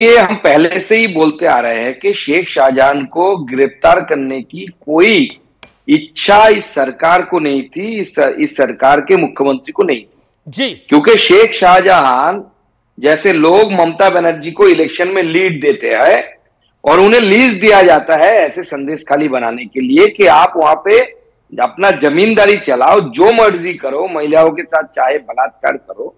ये हम पहले से ही बोलते आ रहे हैं कि शेख शाहजहां को गिरफ्तार करने की कोई इच्छा इस सरकार को नहीं थी, इस सरकार के मुख्यमंत्री को नहीं थी जी। क्योंकि शेख शाहजहां जैसे लोग ममता बनर्जी को इलेक्शन में लीड देते हैं और उन्हें लीज दिया जाता है ऐसे संदेश खाली बनाने के लिए कि आप वहां पे अपना जमींदारी चलाओ, जो मर्जी करो, महिलाओं के साथ चाहे बलात्कार करो।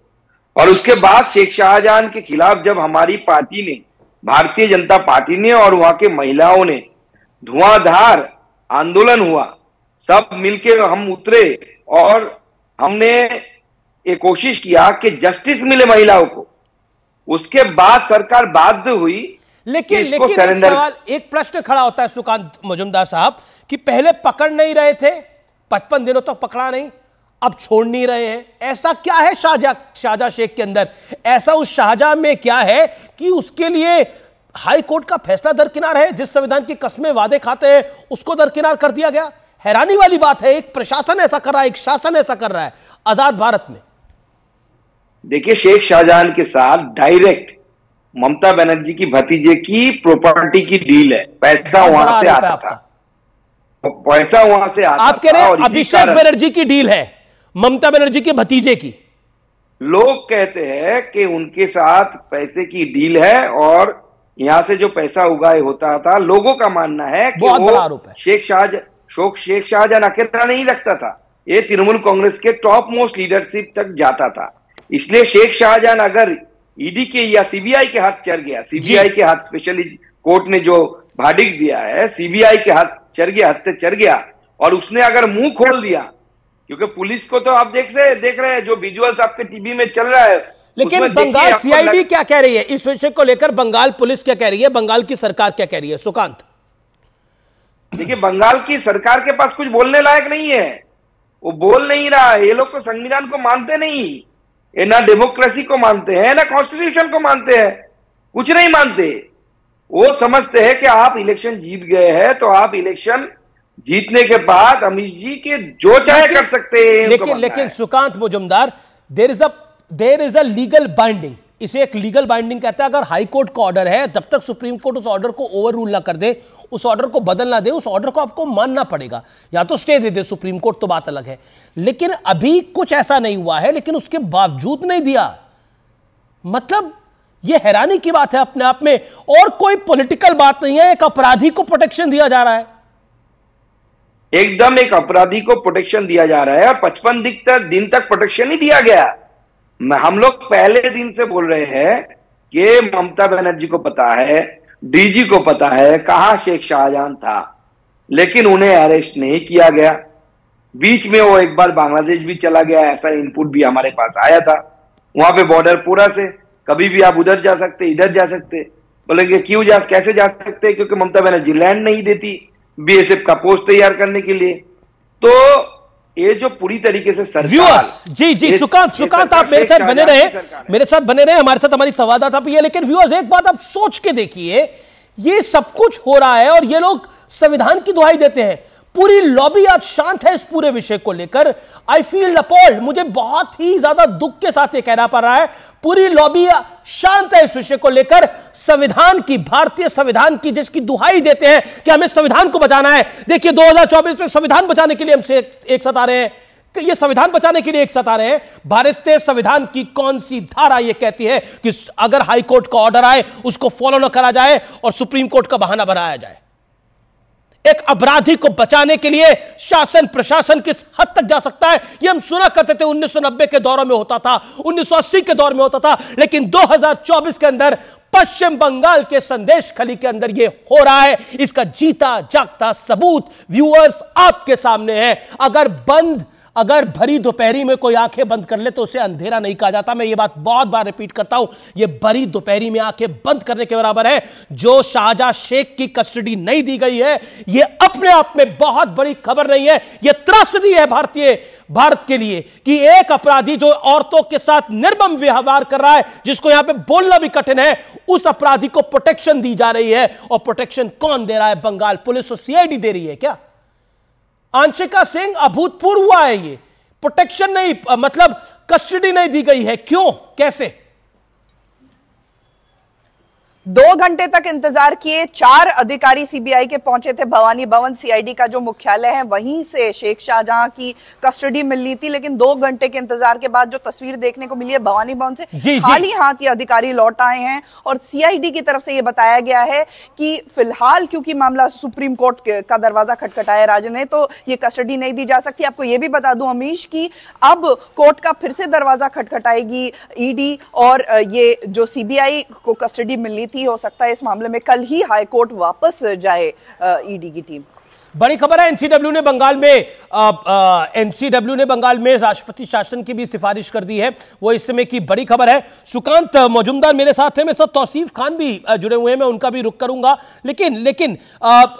और उसके बाद शेख शाहजहां के खिलाफ जब हमारी पार्टी ने, भारतीय जनता पार्टी ने और वहां के महिलाओं ने धुआंधार आंदोलन हुआ, सब मिलके हम उतरे और हमने ये कोशिश किया कि जस्टिस मिले महिलाओं को। उसके बाद सरकार बाध्य हुई। लेकिन एक सवाल, एक प्रश्न खड़ा होता है सुकांत मजूमदार साहब कि पहले पकड़ नहीं रहे थे, 55 दिनों तक पकड़ा नहीं, अब छोड़ नहीं रहे हैं। ऐसा क्या है शाहजहां शेख के अंदर? ऐसा उस शाहजहां में क्या है कि उसके लिए हाई कोर्ट का फैसला दरकिनार है? जिस संविधान की कस्में वादे खाते हैं उसको दरकिनार कर दिया गया। हैरानी वाली बात है, एक प्रशासन ऐसा कर रहा है, एक शासन ऐसा कर रहा है आजाद भारत में। देखिए, शेख शाहजहां के साथ डायरेक्ट ममता बनर्जी की भतीजे की प्रॉपर्टी की डील है। पैसा वहां से आता था, पैसा वहां से आता। आप कह रहे हैं अभिषेक बनर्जी की डील है ममता बनर्जी के भतीजे की? लोग कहते हैं कि उनके साथ पैसे की डील है और यहां से जो पैसा उगाए होता था। लोगों का मानना है कि बहुत बड़ा आरोप है। शेख शाहजहां अकेला नहीं रखता था, ये तृणमूल कांग्रेस के टॉप मोस्ट लीडरशिप तक जाता था। इसलिए शेख शाहजहां अगर ईडी के या सीबीआई के हाथ चढ़ गया, सीबीआई के हाथ स्पेशली कोर्ट ने जो verdict दिया है, सीबीआई के हाथ चढ़ गया और उसने अगर मुंह खोल दिया, क्योंकि पुलिस को तो आप देख रहे हैं जो विजुअल्स आपके टीवी में चल रहा है। लेकिन बंगाल सीआईडी क्या कह रही है इस विषय को लेकर? बंगाल पुलिस क्या कह रही है? बंगाल की सरकार क्या कह रही है? सुकांत, देखिए, बंगाल की सरकार के पास कुछ बोलने लायक नहीं है, वो बोल नहीं रहा है। ये लोग तो संविधान को मानते नहीं, ये ना डेमोक्रेसी को मानते हैं ना कॉन्स्टिट्यूशन को मानते हैं, कुछ नहीं मानते। वो समझते हैं कि आप इलेक्शन जीत गए हैं तो आप इलेक्शन जीतने के बाद अमित जी के जो चाहे कर सकते हैं। लेकिन Sukanta Majumdar, there is a legal binding, इसे एक लीगल बाइंडिंग कहता है। अगर हाई कोर्ट का ऑर्डर है, जब तक सुप्रीम कोर्ट उस ऑर्डर को ओवर रूल ना कर दे, उस ऑर्डर को बदल ना दे, उस ऑर्डर को आपको मानना पड़ेगा, या तो स्टे दे दे सुप्रीम कोर्ट, तो बात अलग है। लेकिन अभी कुछ ऐसा नहीं हुआ है, लेकिन उसके बावजूद नहीं दिया। मतलब यह हैरानी की बात है अपने आप में, और कोई पॉलिटिकल बात नहीं है। एक अपराधी को प्रोटेक्शन दिया जा रहा है, एकदम एक अपराधी को प्रोटेक्शन दिया जा रहा है। 55 दिन तक प्रोटेक्शन नहीं दिया गया। हम लोग पहले दिन से बोल रहे हैं कि ममता बनर्जी को पता है, डीजी को पता है कहां शेख शाहजहां था, लेकिन उन्हें अरेस्ट नहीं किया गया। बीच में वो एक बार बांग्लादेश भी चला गया, ऐसा इनपुट भी हमारे पास आया था। वहां पे बॉर्डर पूरा से कभी भी आप उधर जा सकते, इधर जा सकते। बोलेंगे क्यों कैसे जा सकते? क्योंकि ममता बनर्जी लैंड नहीं देती बीएसएफ का पोस्ट तैयार करने के लिए। तो ये जो पूरी तरीके से सरकार, जी सुकांत आप मेरे साथ बने रहे, हमारे साथ हमारी संवाददाता भी है। लेकिन व्यूअर्स, एक बात आप सोच के देखिए, ये सब कुछ हो रहा है और ये लोग संविधान की दुहाई देते हैं। पूरी लॉबी आज शांत है इस पूरे विषय को लेकर। आई फील अपॉल्ड, मुझे बहुत ही ज्यादा दुख के साथ ये कहना पड़ रहा है। पूरी लॉबी शांत है इस विषय को लेकर। संविधान की, भारतीय संविधान की, जिसकी दुहाई देते हैं कि हमें संविधान को बचाना है। देखिए 2024 में संविधान बचाने के लिए हमसे एक साथ आ रहे हैं, ये संविधान बचाने के लिए एक साथ आ रहे हैं। भारतीय संविधान की कौन सी धारा यह कहती है कि अगर हाई कोर्ट का ऑर्डर आए उसको फॉलो न करा जाए और सुप्रीम कोर्ट का बहाना बनाया जाए? एक अपराधी को बचाने के लिए शासन प्रशासन किस हद तक जा सकता है, ये हम सुना करते थे। 1990 के दौर में होता था, 1980 के दौर में होता था, लेकिन 2024 के अंदर पश्चिम बंगाल के संदेश खली के अंदर यह हो रहा है। इसका जीता जागता सबूत व्यूअर्स आपके सामने है। अगर भरी दोपहरी में कोई आंखें बंद कर ले तो उसे अंधेरा नहीं कहा जाता। मैं ये बात बहुत बार रिपीट करता हूं, ये भरी दोपहरी में आंखें बंद करने के बराबर है। जो शाहजहां शेख की कस्टडी नहीं दी गई है, ये अपने आप में बहुत बड़ी खबर नहीं है, ये त्रासदी है भारत के लिए कि एक अपराधी जो औरतों के साथ निर्मम व्यवहार कर रहा है, जिसको यहां पे बोलना भी कठिन है, उस अपराधी को प्रोटेक्शन दी जा रही है। और प्रोटेक्शन कौन दे रहा है? बंगाल पुलिस और सीआईडी दे रही है क्या? आंशिका सिंह, अभूतपूर्व हुआ है ये। प्रोटेक्शन नहीं, मतलब कस्टडी नहीं दी गई है, क्यों, कैसे? 2 घंटे तक इंतजार किए, 4 अधिकारी सीबीआई के पहुंचे थे। भवानी भवन सीआईडी का जो मुख्यालय है वहीं से शेख शाहजहां की कस्टडी मिलनी थी, लेकिन 2 घंटे के इंतजार के बाद जो तस्वीर देखने को मिली है भवानी भवन से, खाली हाथ ये अधिकारी लौट आए हैं। और सीआईडी की तरफ से ये बताया गया है कि फिलहाल क्योंकि मामला सुप्रीम कोर्ट का दरवाजा खटखटाया राज्य ने, तो ये कस्टडी नहीं दी जा सकती। आपको ये भी बता दूं अमीश की अब कोर्ट का फिर से दरवाजा खटखटाएगी ईडी, और ये जो सीबीआई को कस्टडी मिलनी थी, हो सकता है इस मामले में कल ही हाई कोर्ट वापस जाए ईडी की टीम। बड़ी खबर है, एनसीडब्ल्यू ने बंगाल में राष्ट्रपति शासन की भी सिफारिश कर दी है। वो इस समय की बड़ी खबर है। सुकांत मजुमदार मेरे साथ हैं, मेरे साथ तौसीफ खान भी जुड़े हुए हैं, मैं उनका भी रुख करूंगा। लेकिन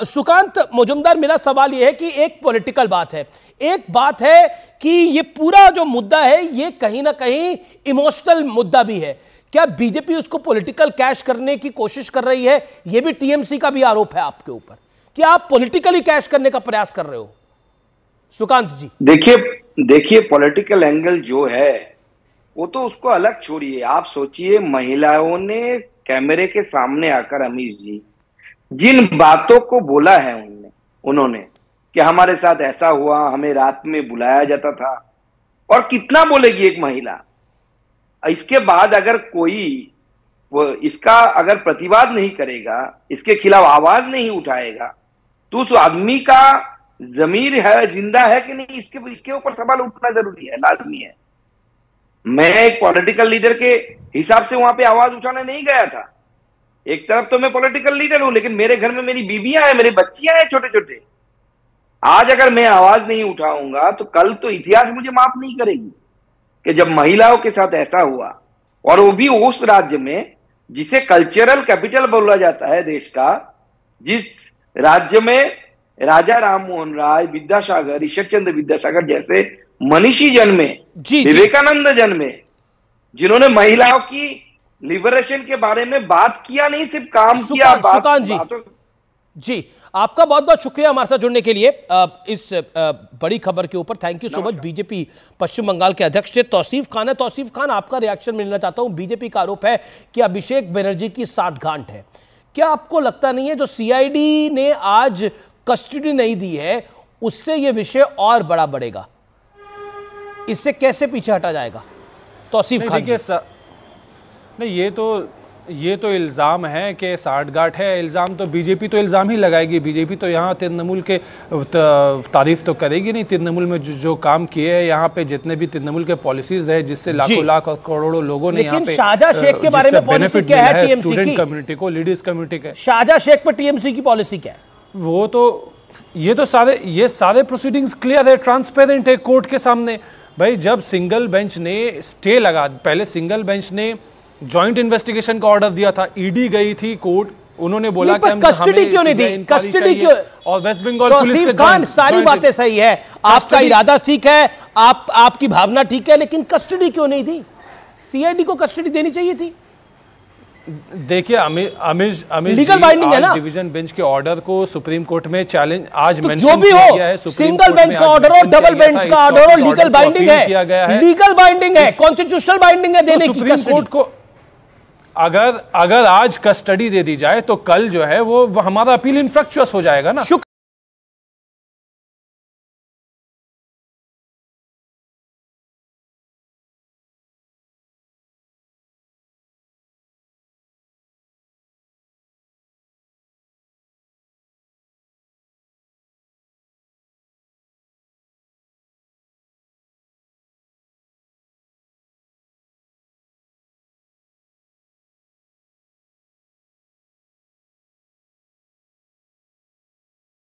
सुकांत मजुमदार, मेरा सवाल यह है कि एक पॉलिटिकल बात है, एक बात है कि ये पूरा जो मुद्दा है ये कहीं ना कहीं इमोशनल मुद्दा भी है। क्या बीजेपी उसको पॉलिटिकल कैश करने की कोशिश कर रही है? यह भी टीएमसी का भी आरोप है आपके ऊपर कि आप पॉलिटिकली कैश करने का प्रयास कर रहे हो। सुकांत जी, देखिए पॉलिटिकल एंगल जो है वो तो उसको अलग छोड़िए। आप सोचिए, महिलाओं ने कैमरे के सामने आकर अमीश जी जिन बातों को बोला है उन्होंने कि हमारे साथ ऐसा हुआ, हमें रात में बुलाया जाता था, और कितना बोलेगी एक महिला। इसके बाद अगर कोई वो इसका अगर प्रतिवाद नहीं करेगा, इसके खिलाफ आवाज नहीं उठाएगा, तो उस आदमी का जमीर है, जिंदा है कि नहीं, इसके ऊपर सवाल उठना जरूरी है, लाजमी है। मैं एक पॉलिटिकल लीडर के हिसाब से वहां पे आवाज उठाने नहीं गया था। एक तरफ तो मैं पॉलिटिकल लीडर हूं, लेकिन मेरे घर में मेरी बीबियां हैं, मेरे बच्चियां हैं छोटे छोटे। आज अगर मैं आवाज नहीं उठाऊंगा तो कल तो इतिहास मुझे माफ नहीं करेगी कि जब महिलाओं के साथ ऐसा हुआ, और वो भी उस राज्य में जिसे कल्चरल कैपिटल बोला जाता है देश का, जिस राज्य में राजा राम मोहन राय, विद्यासागर, ईश्वर चंद्र विद्यासागर जैसे मनीषी जन्मे, विवेकानंद जन्मे, जिन्होंने महिलाओं की लिबरेशन के बारे में बात किया, नहीं सिर्फ काम किया। सुकांत जी, आपका बहुत बहुत शुक्रिया हमारे साथ जुड़ने के लिए इस बड़ी खबर के ऊपर। Thank you so much. BJP Paschim Bangal के अध्यक्ष थे तौसीफ खान है। तौसीफ खान, आपका रिएक्शन मिलना चाहता हूं। बीजेपी का आरोप है कि अभिषेक बनर्जी की साठगांठ है। क्या आपको लगता नहीं है जो सीआईडी ने आज कस्टडी नहीं दी है उससे यह विषय और बड़ा बढ़ेगा? इससे कैसे पीछे हटा जाएगा? तौसीफ खान नहीं, ये तो इल्ज़ाम है कि साठगांठ है। इल्ज़ाम तो बीजेपी तो इल्ज़ाम ही लगाएगी। बीजेपी तो यहाँ तृणमूल के तारीफ तो करेगी नहीं। तृणमूल में जो काम किए हैं, यहाँ पे जितने भी तृणमूल के पॉलिसीज है, जिससे लाखों लाख और करोड़ों लोगों ने यहाँ पे शाहजहां शेख के बारे में पॉलिसी क्या है टीएमसी की? स्टूडेंट कम्युनिटी को, लेडीज कम्युनिटी का। शाहजहां शेख पर टीएमसी की पॉलिसी क्या है? वो तो ये सारे प्रोसीडिंग्स क्लियर है, ट्रांसपेरेंट है कोर्ट के सामने। भाई, जब सिंगल बेंच ने स्टे लगा, पहले सिंगल बेंच ने जॉइंट इन्वेस्टिगेशन का ऑर्डर दिया था, ईडी गई थी कोर्ट, उन्होंने बोला कि हम कस्टडी क्यों नहीं दी? कस्टडी क्यों? और वेस्ट बंगाल पुलिस के खान, सारी बातें सही है, आपका इरादा ठीक है, आपकी भावना ठीक है, लेकिन कस्टडी क्यों नहीं दी? सीआईडी को कस्टडी देनी चाहिए थी। देखिए अमीश लीगल बाइंडिंग है ना, डिवीजन बेंच के ऑर्डर को सुप्रीम कोर्ट में चैलेंज आज तो जो भी हो, सिंगल बेंच का ऑर्डर हो, डबल बेंच का ऑर्डर हो, लीगल बाइंडिंग है, लीगल बाइंडिंग है, कॉन्स्टिट्यूशनल बाइंडिंग है देने की। सुप्रीम कोर्ट को अगर आज कस्टडी दे दी जाए तो कल जो है वो हमारा अपील इनफ्रक्चुअस हो जाएगा ना।